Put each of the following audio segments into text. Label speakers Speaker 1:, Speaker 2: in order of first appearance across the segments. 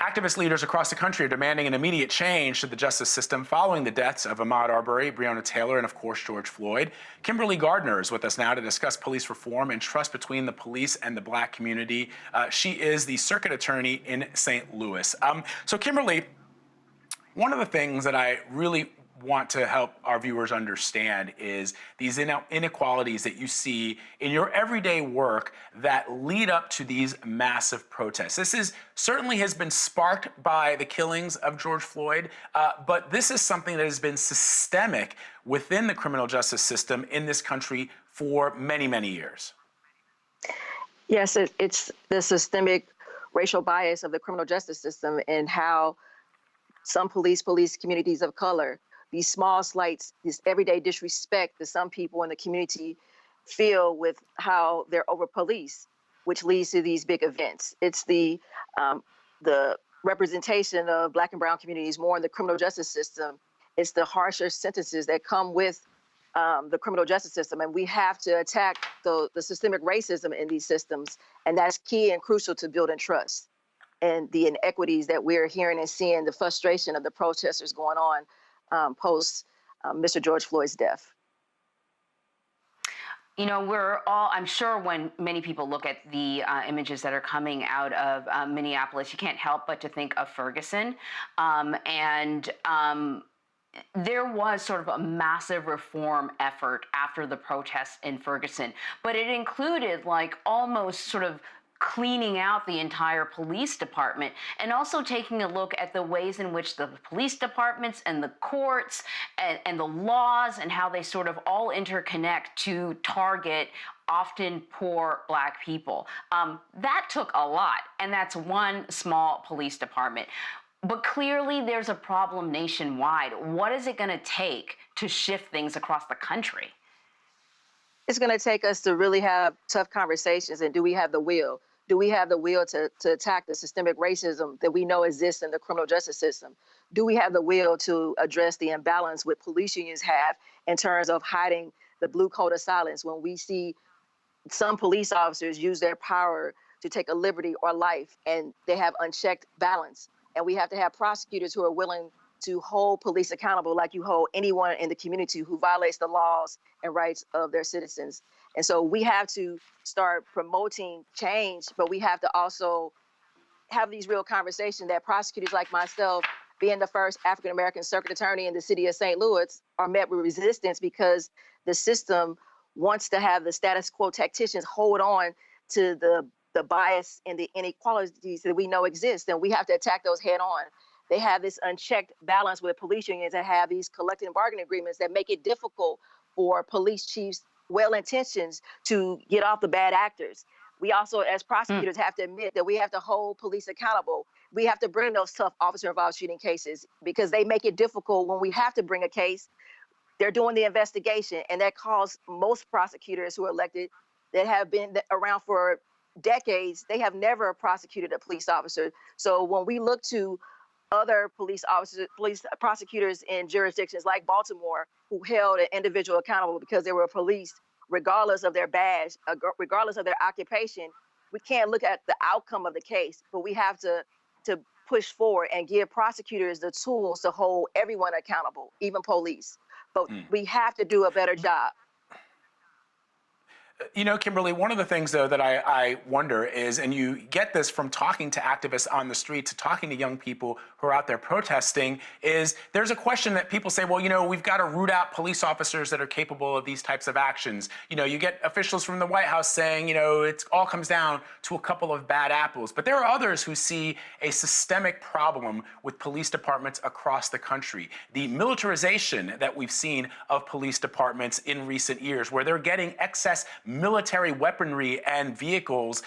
Speaker 1: Activist leaders across the country are demanding an immediate change to the justice system following the deaths of Ahmaud Arbery, Breonna Taylor, and of course, George Floyd. Kimberly Gardner is with us now to discuss police reform and trust between the police and the Black community. She is the Circuit Attorney in St. Louis. So Kimberly, one of the things that I really want to help our viewers understand is these inequalities that you see in your everyday work that lead up to these massive protests. This is certainly has been sparked by the killings of George Floyd, but this is something that has been systemic within the criminal justice system in this country for many, many years.
Speaker 2: Yes, it's the systemic racial bias of the criminal justice system and how some police communities of color, these small slights, this everyday disrespect that some people in the community feel with how they're over policed, which leads to these big events. It's the representation of Black and brown communities more in the criminal justice system. It's the harsher sentences that come with the criminal justice system. And we have to attack the systemic racism in these systems. And that's key and crucial to building trust. And the inequities that we're hearing and seeing, the frustration of the protesters going on post Mr. George Floyd's death.
Speaker 3: You know, we're all, I'm sure when many people look at the images that are coming out of Minneapolis, you can't help but to think of Ferguson. There was sort of a massive reform effort after the protests in Ferguson, but it included like almost sort of cleaning out the entire police department and also taking a look at the ways in which the police departments and the courts and the laws and how they sort of all interconnect to target often poor Black people. That took a lot, and that's one small police department. But clearly there's a problem nationwide. What is it going to take to shift things across the country?
Speaker 2: It's going to take us to really have tough conversations. And do we have the will? Do we have the will to attack the systemic racism that we know exists in the criminal justice system? Do we have the will to address the imbalance what police unions have in terms of hiding the blue coat of silence when we see some police officers use their power to take a liberty or life and they have unchecked balance? And we have to have prosecutors who are willing to hold police accountable like you hold anyone in the community who violates the laws and rights of their citizens. And so we have to start promoting change, but we have to also have these real conversations that prosecutors like myself, being the first African-American circuit attorney in the city of St. Louis, are met with resistance because the system wants to have the status quo tacticians hold on to the bias and the inequalities that we know exist, and we have to attack those head on. They have this unchecked balance with police unions that have these collective bargaining agreements that make it difficult for police chiefs, well-intentioned, to get off the bad actors. We also, as prosecutors, have to admit that we have to hold police accountable. We have to bring those tough officer-involved shooting cases because they make it difficult when we have to bring a case. They're doing the investigation, and that caused most prosecutors who are elected that have been around for decades, they have never prosecuted a police officer. So when we look to other police officers, police prosecutors in jurisdictions like Baltimore who held an individual accountable because they were police, regardless of their badge, regardless of their occupation, we can't look at the outcome of the case, but we have to push forward and give prosecutors the tools to hold everyone accountable, even police. But we have to do a better job.
Speaker 1: You know, Kimberly, one of the things, though, that I wonder is, and you get this from talking to activists on the street, to talking to young people who are out there protesting, is there's a question that people say, well, you know, we've got to root out police officers that are capable of these types of actions. You know, you get officials from the White House saying, you know, it all comes down to a couple of bad apples. But there are others who see a systemic problem with police departments across the country. The militarization that we've seen of police departments in recent years, where they're getting excess military weaponry and vehicles.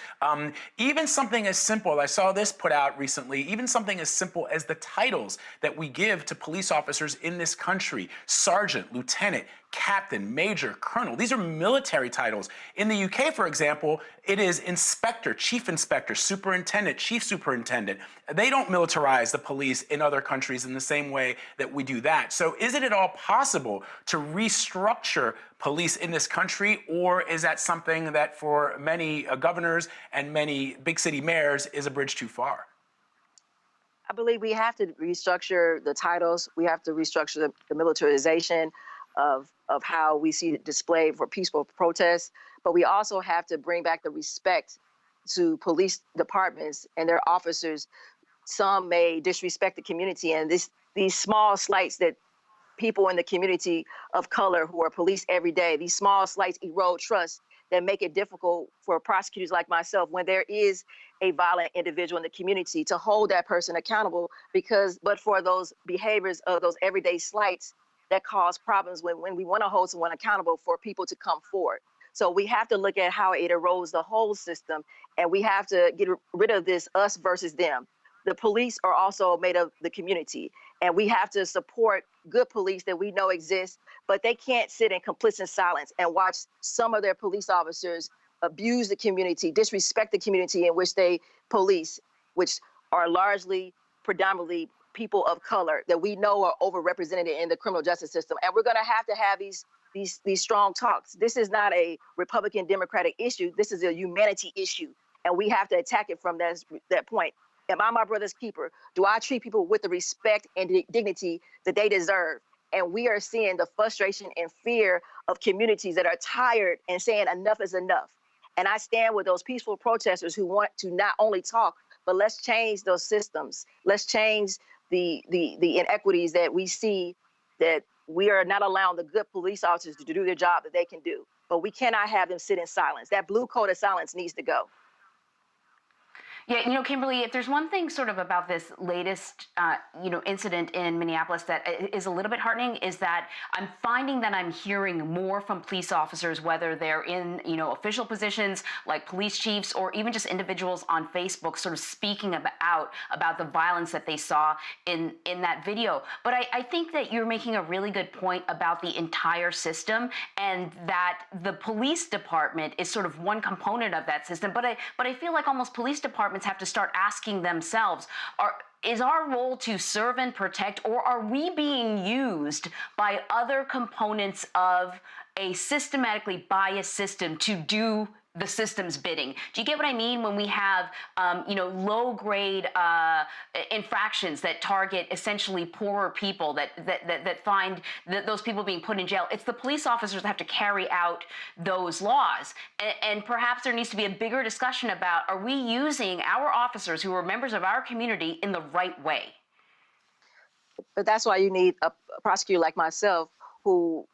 Speaker 1: Even something as simple, I saw this put out recently, even something as simple as the titles that we give to police officers in this country: sergeant, lieutenant, captain, major, colonel. These are military titles. In the UK, for example, it is inspector, chief inspector, superintendent, chief superintendent. They don't militarize the police in other countries in the same way that we do that. So is it at all possible to restructure police in this country, or is that something that for many governors and many big city mayors is a bridge too far?
Speaker 2: I believe we have to restructure the titles. We have to restructure the militarization of how we see it displayed for peaceful protests. But we also have to bring back the respect to police departments and their officers. Some may disrespect the community, and these small slights that people in the community of color who are policed every day, these small slights erode trust that make it difficult for prosecutors like myself when there is a violent individual in the community to hold that person accountable but for those behaviors of those everyday slights that cause problems when we want to hold someone accountable for people to come forward. So we have to look at how it erodes the whole system, and we have to get rid of this us versus them. The police are also made of the community, and we have to support good police that we know exist, but they can't sit in complicit silence and watch some of their police officers abuse the community, disrespect the community in which they police, which are largely, predominantly people of color that we know are overrepresented in the criminal justice system. And we're going to have these strong talks. This is not a Republican Democratic issue. This is a humanity issue, and we have to attack it from that point. Am I my brother's keeper? Do I treat people with the respect and dignity that they deserve? And we are seeing the frustration and fear of communities that are tired and saying enough is enough. And I stand with those peaceful protesters who want to not only talk, but let's change those systems. Let's change the inequities that we see, that we are not allowing the good police officers to do their job that they can do. But we cannot have them sit in silence. That blue coat of silence needs to go.
Speaker 3: Yeah, Kimberly, if there's one thing sort of about this latest, incident in Minneapolis that is a little bit heartening is that I'm finding that I'm hearing more from police officers, whether they're in, official positions like police chiefs or even just individuals on Facebook sort of speaking about the violence that they saw in that video. But I think that you're making a really good point about the entire system, and that the police department is sort of one component of that system. But I feel like almost police departments have to start asking themselves, is our role to serve and protect, or are we being used by other components of a systematically biased system to do the system's bidding? Do you get what I mean? When we have, low-grade infractions that target essentially poorer people, that find those people being put in jail, it's the police officers that have to carry out those laws. And perhaps there needs to be a bigger discussion about, are we using our officers who are members of our community in the right way?
Speaker 2: But that's why you need a prosecutor like myself who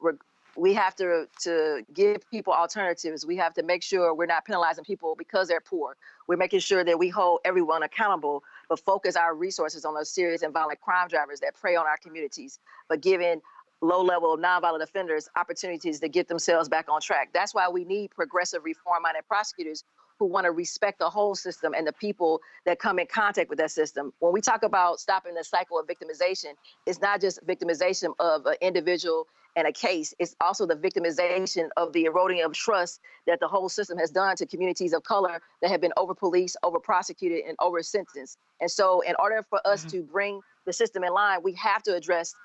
Speaker 2: we have to give people alternatives. We have to make sure we're not penalizing people because they're poor. We're making sure that we hold everyone accountable, but focus our resources on those serious and violent crime drivers that prey on our communities, but giving low-level nonviolent offenders opportunities to get themselves back on track. That's why we need progressive reform-minded prosecutors who want to respect the whole system and the people that come in contact with that system. When we talk about stopping the cycle of victimization, it's not just victimization of an individual and a case, it's also the victimization of the eroding of trust that the whole system has done to communities of color that have been over-policed, over-prosecuted, and over-sentenced. And so in order for us to bring the system in line, we have to address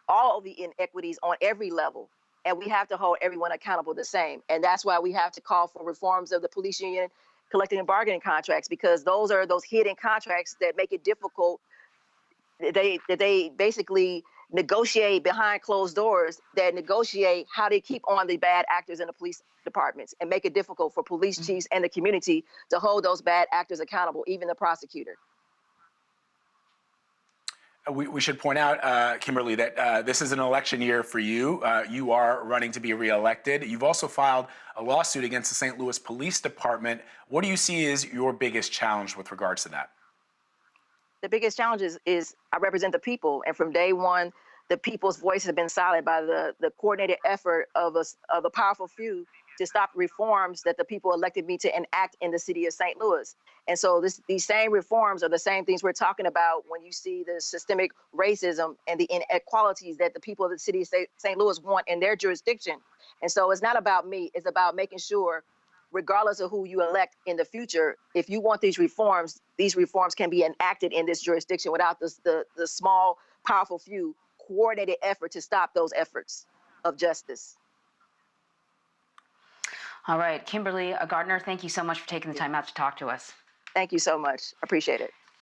Speaker 2: all of the inequities on every level, and we have to hold everyone accountable the same. And that's why we have to call for reforms of the police union collective and bargaining contracts, because those are those hidden contracts that make it difficult. They basically negotiate behind closed doors, that negotiate how they keep on the bad actors in the police departments and make it difficult for police chiefs and the community to hold those bad actors accountable, even the prosecutor.
Speaker 1: We should point out, Kimberly, that this is an election year for you. You are running to be reelected. You've also filed a lawsuit against the St. Louis Police Department. What do you see as your biggest challenge with regards to that?
Speaker 2: The biggest challenge is I represent the people, and from day one, the people's voice has been silent by the coordinated effort of a powerful few to stop reforms that the people elected me to enact in the city of St. Louis. And so these same reforms are the same things we're talking about when you see the systemic racism and the inequalities that the people of the city of St. Louis want in their jurisdiction. And so it's not about me, it's about making sure, regardless of who you elect in the future, if you want these reforms can be enacted in this jurisdiction without the small, powerful few coordinated effort to stop those efforts of justice.
Speaker 3: All right, Kimberly Gardner, thank you so much for taking the time out to talk to us.
Speaker 2: Thank you so much. Appreciate it.